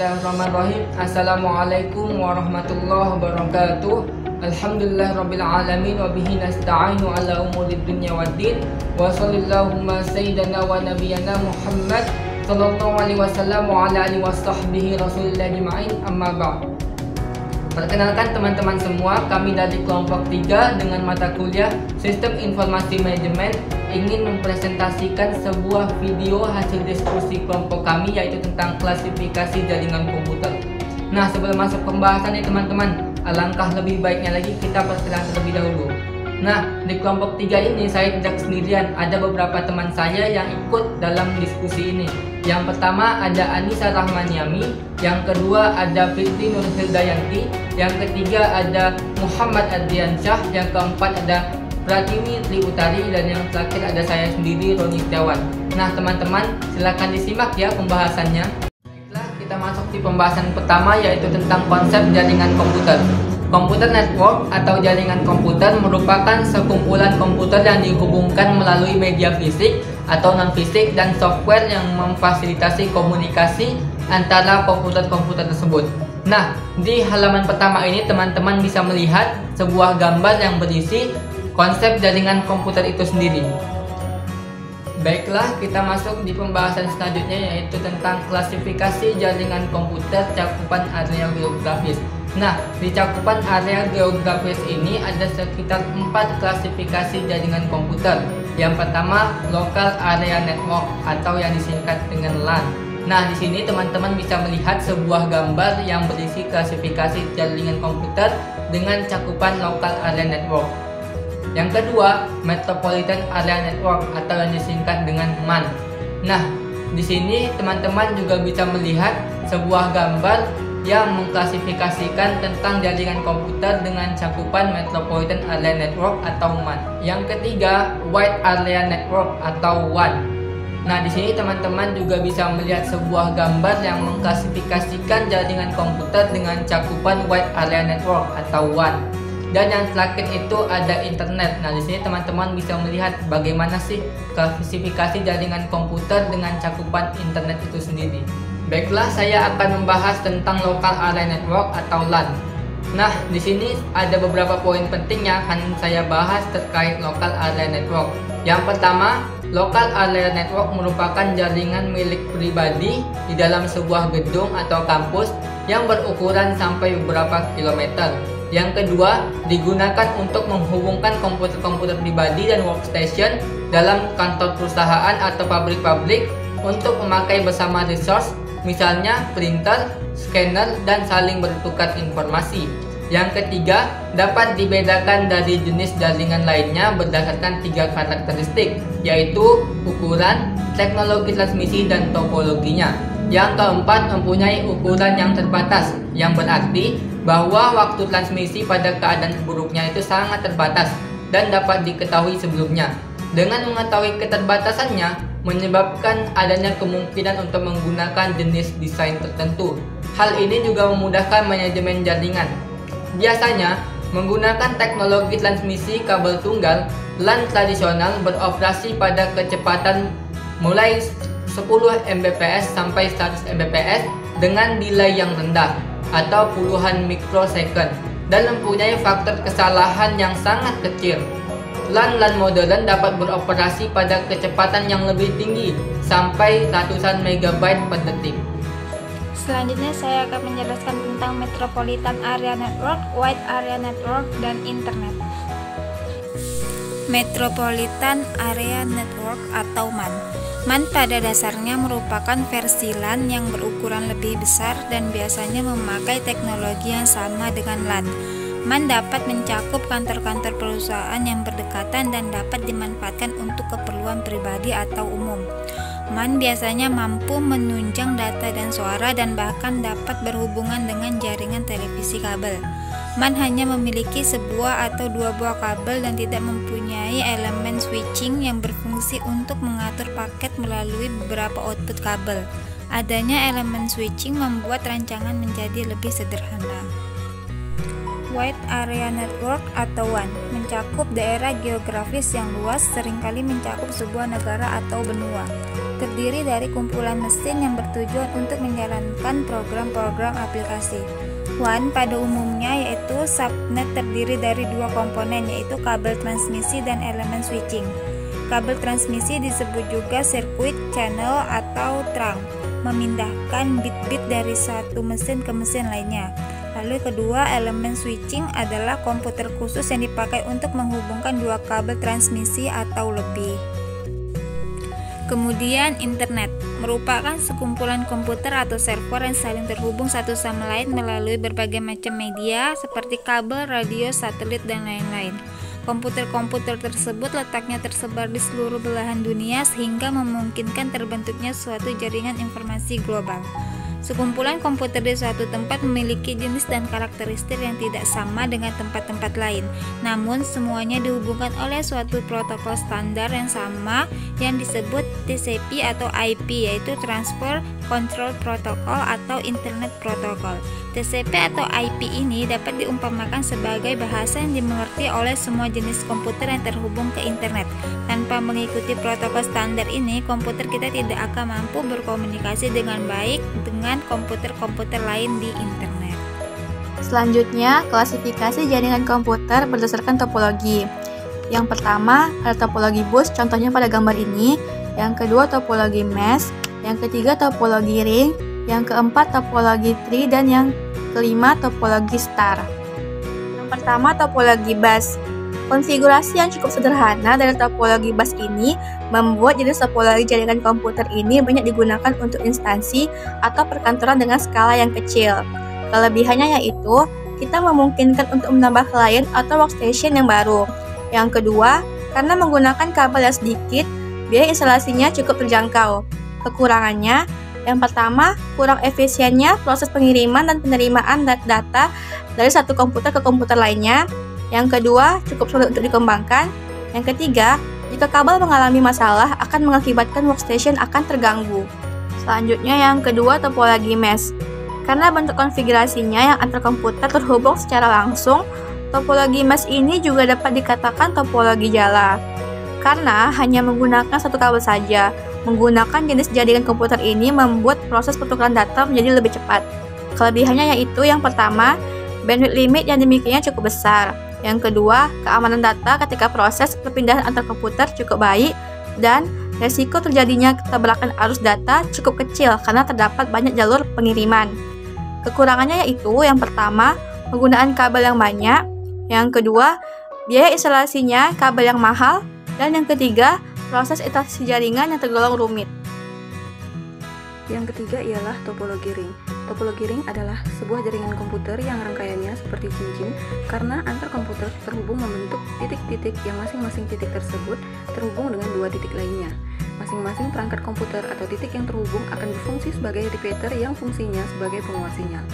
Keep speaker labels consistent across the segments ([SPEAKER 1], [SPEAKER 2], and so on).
[SPEAKER 1] Bismillahirrahmanirrahim. Assalamualaikum warahmatullahi wabarakatuh. Alhamdulillahirabbil alamin wa bihi nasta'inu ala umurid dunya waddin. Wa sallallahu sayyidina wa nabiyyana Muhammad sallallahu alaihi wasallam wa ala alihi washabbihi rasulillah ajma'in. Amma ba'd. Perkenalkan teman-teman semua, kami dari kelompok 3 dengan mata kuliah Sistem Informasi Manajemen ingin mempresentasikan sebuah video hasil diskusi kelompok kami, yaitu tentang klasifikasi jaringan komputer. Nah, sebelum masuk pembahasan nih teman-teman, alangkah lebih baiknya lagi kita perkenalkan terlebih dahulu. Nah, di kelompok 3 ini saya tidak sendirian, ada beberapa teman saya yang ikut dalam diskusi ini. Yang pertama ada Anissa Rahmaniami, yang kedua ada Fitri Nurhildayanti, yang ketiga ada Muhammad Adriansyah, yang keempat ada Pratiwi Triutari, dan yang terakhir ada saya sendiri, Roni Setiawan. Nah teman-teman, silahkan disimak ya pembahasannya. Baiklah, kita masuk di pembahasan pertama, yaitu tentang konsep jaringan komputer. Komputer network atau jaringan komputer merupakan sekumpulan komputer yang dihubungkan melalui media fisik atau non-fisik dan software yang memfasilitasi komunikasi antara komputer-komputer tersebut. Nah, di halaman pertama ini teman-teman bisa melihat sebuah gambar yang berisi konsep jaringan komputer itu sendiri. Baiklah, kita masuk di pembahasan selanjutnya, yaitu tentang klasifikasi jaringan komputer cakupan area geografis. Nah, di cakupan area geografis ini ada sekitar 4 klasifikasi jaringan komputer. Yang pertama, Local Area Network atau yang disingkat dengan LAN. Nah, di sini teman-teman bisa melihat sebuah gambar yang berisi klasifikasi jaringan komputer dengan cakupan Local Area Network. Yang kedua, Metropolitan Area Network atau yang disingkat dengan MAN. Nah, di sini teman-teman juga bisa melihat sebuah gambar yang mengklasifikasikan tentang jaringan komputer dengan cakupan Metropolitan Area Network atau MAN. Yang ketiga, Wide Area Network atau WAN. Nah, di sini teman-teman juga bisa melihat sebuah gambar yang mengklasifikasikan jaringan komputer dengan cakupan Wide Area Network atau WAN. Dan yang terakhir itu ada internet. Nah, di sini teman-teman bisa melihat bagaimana sih klasifikasi jaringan komputer dengan cakupan internet itu sendiri. Baiklah, saya akan membahas tentang Local Area Network atau LAN. Nah, di sini ada beberapa poin penting yang akan saya bahas terkait Local Area Network. Yang pertama, Local Area Network merupakan jaringan milik pribadi di dalam sebuah gedung atau kampus yang berukuran sampai beberapa kilometer. Yang kedua, digunakan untuk menghubungkan komputer-komputer pribadi dan workstation dalam kantor perusahaan atau pabrik-pabrik untuk memakai bersama resource, misalnya printer, scanner, dan saling bertukar informasi. Yang ketiga, dapat dibedakan dari jenis jaringan lainnya berdasarkan 3 karakteristik, yaitu ukuran, teknologi transmisi, dan topologinya. Yang keempat, mempunyai ukuran yang terbatas, yang berarti bahwa waktu transmisi pada keadaan buruknya itu sangat terbatas dan dapat diketahui sebelumnya. Dengan mengetahui keterbatasannya, menyebabkan adanya kemungkinan untuk menggunakan jenis desain tertentu. Hal ini juga memudahkan manajemen jaringan. Biasanya, menggunakan teknologi transmisi kabel tunggal, LAN tradisional beroperasi pada kecepatan mulai 10 Mbps sampai 100 Mbps dengan delay yang rendah atau puluhan mikrosecond dan mempunyai faktor kesalahan yang sangat kecil. LAN modern dapat beroperasi pada kecepatan yang lebih tinggi sampai ratusan megabyte per detik.
[SPEAKER 2] Selanjutnya saya akan menjelaskan tentang Metropolitan Area Network, Wide Area Network, dan Internet. Metropolitan Area Network atau MAN. MAN pada dasarnya merupakan versi LAN yang berukuran lebih besar dan biasanya memakai teknologi yang sama dengan LAN. MAN dapat mencakup kantor-kantor perusahaan yang berdekatan dan dapat dimanfaatkan untuk keperluan pribadi atau umum. MAN biasanya mampu menunjang data dan suara dan bahkan dapat berhubungan dengan jaringan televisi kabel. MAN hanya memiliki sebuah atau 2 buah kabel dan tidak mempunyai elemen switching yang berfungsi untuk mengatur paket melalui beberapa output kabel. Adanya elemen switching membuat rancangan menjadi lebih sederhana. Wide Area Network atau WAN mencakup daerah geografis yang luas, seringkali mencakup sebuah negara atau benua. Terdiri dari kumpulan mesin yang bertujuan untuk menjalankan program-program aplikasi. WAN pada umumnya yaitu subnet terdiri dari dua komponen, yaitu kabel transmisi dan elemen switching. Kabel transmisi disebut juga sirkuit, channel, atau trunk, memindahkan bit-bit dari satu mesin ke mesin lainnya. Lalu kedua, elemen switching adalah komputer khusus yang dipakai untuk menghubungkan dua kabel transmisi atau lebih. Kemudian internet merupakan sekumpulan komputer atau server yang saling terhubung satu sama lain melalui berbagai macam media seperti kabel, radio, satelit, dan lain-lain. Komputer-komputer tersebut letaknya tersebar di seluruh belahan dunia sehingga memungkinkan terbentuknya suatu jaringan informasi global. Sekumpulan komputer di suatu tempat memiliki jenis dan karakteristik yang tidak sama dengan tempat-tempat lain. Namun semuanya dihubungkan oleh suatu protokol standar yang sama yang disebut TCP atau IP, yaitu Transfer Control Protocol atau Internet Protocol. TCP atau IP ini dapat diumpamakan sebagai bahasa yang dimengerti oleh semua jenis komputer yang terhubung ke internet. Tanpa mengikuti protokol standar ini, komputer kita tidak akan mampu berkomunikasi dengan baik dengan komputer-komputer lain di internet.
[SPEAKER 3] Selanjutnya, klasifikasi jaringan komputer berdasarkan topologi. Yang pertama, ada topologi bus, contohnya pada gambar ini. Yang kedua, topologi mesh. Yang ketiga, topologi ring. Yang keempat, topologi tree. Dan yang kelima, topologi star. Yang pertama, topologi bus. Konfigurasi yang cukup sederhana dari topologi bus ini membuat jenis topologi jaringan komputer ini banyak digunakan untuk instansi atau perkantoran dengan skala yang kecil. Kelebihannya yaitu kita memungkinkan untuk menambah klien atau workstation yang baru. Yang kedua, karena menggunakan kabel yang sedikit, biaya instalasinya cukup terjangkau. Kekurangannya, yang pertama, kurang efisiennya proses pengiriman dan penerimaan data dari satu komputer ke komputer lainnya. Yang kedua, cukup sulit untuk dikembangkan. Yang ketiga, jika kabel mengalami masalah akan mengakibatkan workstation akan terganggu. Selanjutnya yang kedua, topologi mesh. Karena bentuk konfigurasinya yang antar komputer terhubung secara langsung, topologi mesh ini juga dapat dikatakan topologi jala. Karena hanya menggunakan satu kabel saja, menggunakan jenis jaringan komputer ini membuat proses pertukaran data menjadi lebih cepat. Kelebihannya yaitu yang pertama, bandwidth limit yang dimilikinya cukup besar. Yang kedua, keamanan data ketika proses perpindahan antar komputer cukup baik, dan resiko terjadinya tabrakan arus data cukup kecil karena terdapat banyak jalur pengiriman. Kekurangannya yaitu yang pertama, penggunaan kabel yang banyak. Yang kedua, biaya instalasinya kabel yang mahal. Dan yang ketiga, proses instalasi jaringan yang tergolong rumit.
[SPEAKER 4] Yang ketiga ialah topologi ring. Topologi ring adalah sebuah jaringan komputer yang rangkaiannya seperti cincin karena antar komputer terhubung membentuk titik-titik yang masing-masing titik tersebut terhubung dengan dua titik lainnya. Masing-masing perangkat komputer atau titik yang terhubung akan berfungsi sebagai repeater yang fungsinya sebagai penguat sinyal.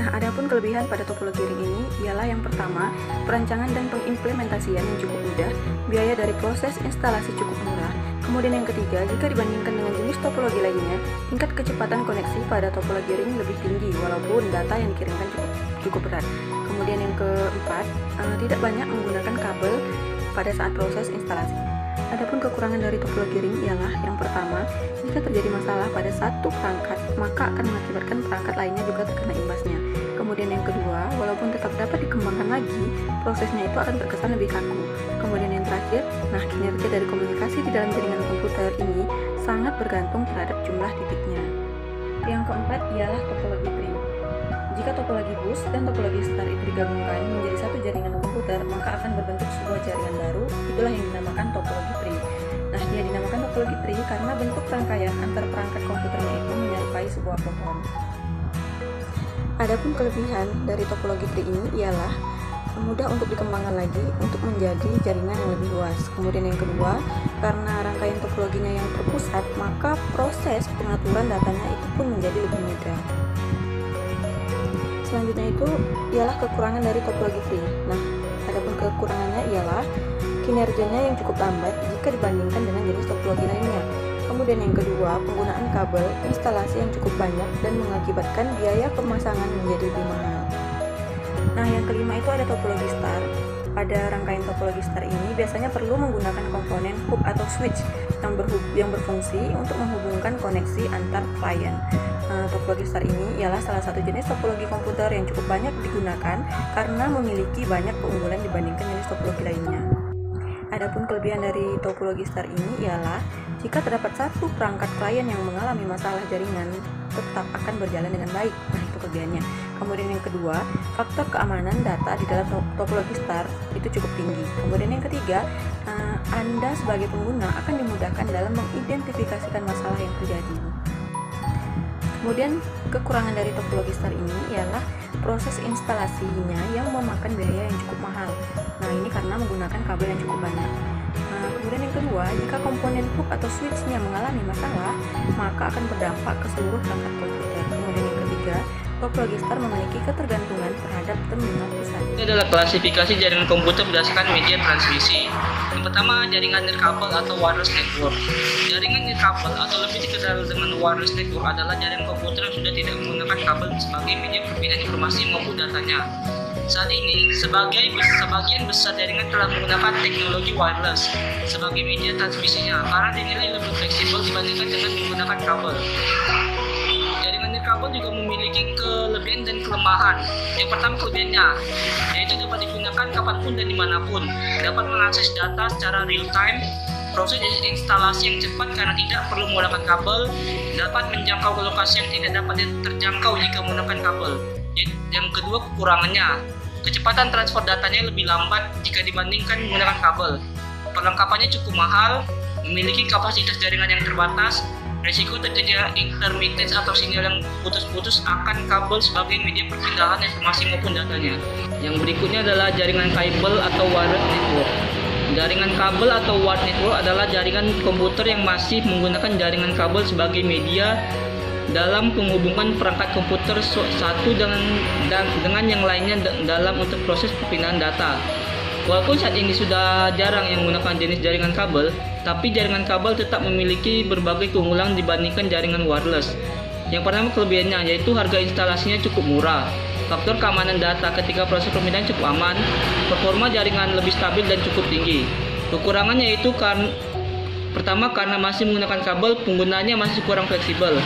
[SPEAKER 4] Nah, adapun kelebihan pada topologi ring ini ialah yang pertama, perancangan dan pengimplementasian yang cukup mudah, biaya dari proses instalasi cukup murah. Kemudian yang ketiga, jika dibandingkan dengan jenis topologi lainnya, tingkat kecepatan koneksi pada topologi ring lebih tinggi walaupun data yang dikirimkan cukup berat. Kemudian yang keempat, tidak banyak menggunakan kabel pada saat proses instalasi. Adapun kekurangan dari topologi ring ialah yang pertama, jika terjadi masalah pada satu perangkat, maka akan mengakibatkan perangkat lainnya juga terkena imbasnya. Kemudian yang kedua, walaupun tetap dapat dikembangkan lagi, prosesnya itu akan terkesan lebih kaku. Kemudian yang terakhir, kinerja dari komunikasi di dalam jaringan komputer ini sangat bergantung terhadap jumlah titiknya. Yang keempat ialah topologi tree. Jika topologi bus dan topologi star itu digabungkan menjadi satu jaringan komputer, maka akan berbentuk sebuah jaringan baru, itulah yang dinamakan topologi tree. Dia dinamakan topologi tree karena bentuk rangkaian antar perangkat komputernya itu menyerupai sebuah pohon. Adapun kelebihan dari topologi tree ini ialah mudah untuk dikembangkan lagi untuk menjadi jaringan yang lebih luas. Kemudian yang kedua, karena rangkaian topologinya yang terpusat, maka proses pengaturan datanya itu pun menjadi lebih mudah. Selanjutnya itu ialah kekurangan dari topologi tree. Adapun kekurangannya ialah kinerjanya yang cukup lambat jika dibandingkan dengan jenis topologi lainnya. Kemudian yang kedua, penggunaan kabel instalasi yang cukup banyak dan mengakibatkan biaya pemasangan menjadi lebih mahal. Nah, yang kelima itu ada topologi star. Pada rangkaian topologi star ini biasanya perlu menggunakan komponen hub atau switch yang berfungsi untuk menghubungkan koneksi antar klien. Topologi star ini ialah salah satu jenis topologi komputer yang cukup banyak digunakan karena memiliki banyak keunggulan dibandingkan jenis topologi lainnya. Adapun kelebihan dari topologi star ini ialah jika terdapat satu perangkat klien yang mengalami masalah jaringan, tetap akan berjalan dengan baik. Nah, itu kelebihannya. Kemudian yang kedua, faktor keamanan data di dalam topologi star itu cukup tinggi. Kemudian yang ketiga, Anda sebagai pengguna akan dimudahkan dalam mengidentifikasikan masalah yang terjadi. Kemudian kekurangan dari topologi star ini ialah proses instalasinya yang memakan biaya yang cukup mahal. Nah, ini karena menggunakan kabel yang cukup banyak. Kemudian yang kedua, jika komponen hub atau switch-nya mengalami masalah, maka akan berdampak ke seluruh perangkat komputer. Kemudian yang ketiga, topologi star memiliki ketergantungan terhadap terminal pusat.
[SPEAKER 1] Ini adalah klasifikasi jaringan komputer berdasarkan media transmisi. Yang pertama, jaringan nirkabel atau wireless network. Jaringan nirkabel atau lebih dikenal dengan wireless network adalah jaringan komputer yang sudah tidak menggunakan kabel sebagai media perpindahan informasi maupun datanya. Saat ini, sebagian besar jaringan telah menggunakan teknologi wireless sebagai media transmisinya karena dinilai lebih fleksibel dibandingkan dengan menggunakan kabel. Jaringan nirkabel juga memiliki kelebihan dan kelemahan. Yang pertama kelebihannya, yaitu dapat digunakan kapanpun dan dimanapun, dapat mengakses data secara real time, proses instalasi yang cepat karena tidak perlu menggunakan kabel, dapat menjangkau ke lokasi yang tidak dapat terjangkau jika menggunakan kabel. Yang kedua kekurangannya, kecepatan transfer datanya lebih lambat jika dibandingkan menggunakan kabel. Perlengkapannya cukup mahal, memiliki kapasitas jaringan yang terbatas, resiko terjadinya intermittence atau sinyal yang putus-putus akan kabel sebagai media perpindahan informasi maupun datanya. Yang berikutnya adalah jaringan kabel atau wired network. Jaringan kabel atau wired network adalah jaringan komputer yang masih menggunakan jaringan kabel sebagai media dalam penghubungan perangkat komputer satu dengan yang lainnya dalam untuk proses perpindahan data. Walaupun saat ini sudah jarang yang menggunakan jenis jaringan kabel, tapi jaringan kabel tetap memiliki berbagai keunggulan dibandingkan jaringan wireless. Yang pertama kelebihannya yaitu harga instalasinya cukup murah, faktor keamanan data ketika proses perpindahan cukup aman, performa jaringan lebih stabil dan cukup tinggi. Kekurangannya yaitu pertama karena masih menggunakan kabel, penggunaannya masih kurang fleksibel.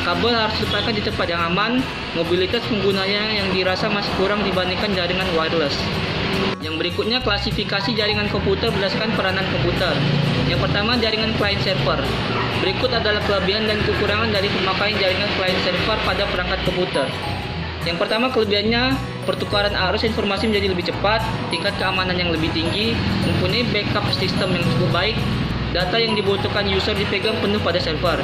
[SPEAKER 1] Kabel harus diletakkan di tempat yang aman, mobilitas penggunanya yang dirasa masih kurang dibandingkan jaringan wireless. Yang berikutnya klasifikasi jaringan komputer berdasarkan peranan komputer. Yang pertama jaringan client server. Berikut adalah kelebihan dan kekurangan dari pemakaian jaringan client server pada perangkat komputer. Yang pertama kelebihannya, pertukaran arus informasi menjadi lebih cepat, tingkat keamanan yang lebih tinggi, mempunyai backup sistem yang cukup baik, data yang dibutuhkan user dipegang penuh pada server.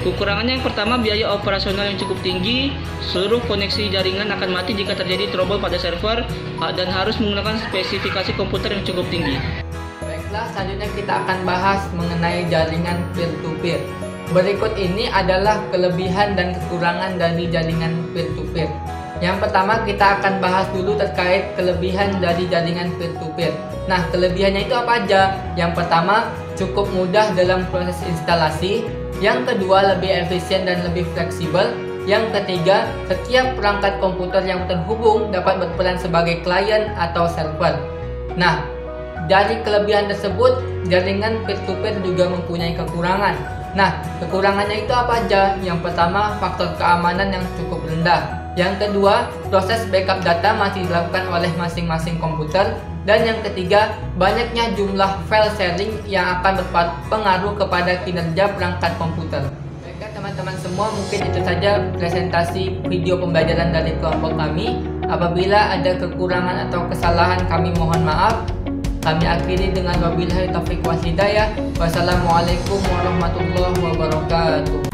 [SPEAKER 1] Kekurangannya yang pertama biaya operasional yang cukup tinggi, seluruh koneksi jaringan akan mati jika terjadi trouble pada server dan harus menggunakan spesifikasi komputer yang cukup tinggi. Baiklah, selanjutnya kita akan bahas mengenai jaringan peer-to-peer. Berikut ini adalah kelebihan dan kekurangan dari jaringan peer-to-peer. Yang pertama kita akan bahas dulu terkait kelebihan dari jaringan peer-to-peer. Nah, kelebihannya itu apa aja? Yang pertama, cukup mudah dalam proses instalasi. Yang kedua, lebih efisien dan lebih fleksibel. Yang ketiga, setiap perangkat komputer yang terhubung dapat berperan sebagai klien atau server. Nah, dari kelebihan tersebut, jaringan peer-to-peer juga mempunyai kekurangan. Nah, kekurangannya itu apa aja? Yang pertama, faktor keamanan yang cukup rendah. Yang kedua, proses backup data masih dilakukan oleh masing-masing komputer. Dan yang ketiga, banyaknya jumlah file sharing yang akan berpengaruh kepada kinerja perangkat komputer. Baiklah teman-teman semua, mungkin itu saja presentasi video pembelajaran dari kelompok kami. Apabila ada kekurangan atau kesalahan, kami mohon maaf. Kami akhiri dengan wabillahi taufiq wal hidayah. Wassalamualaikum warahmatullahi wabarakatuh.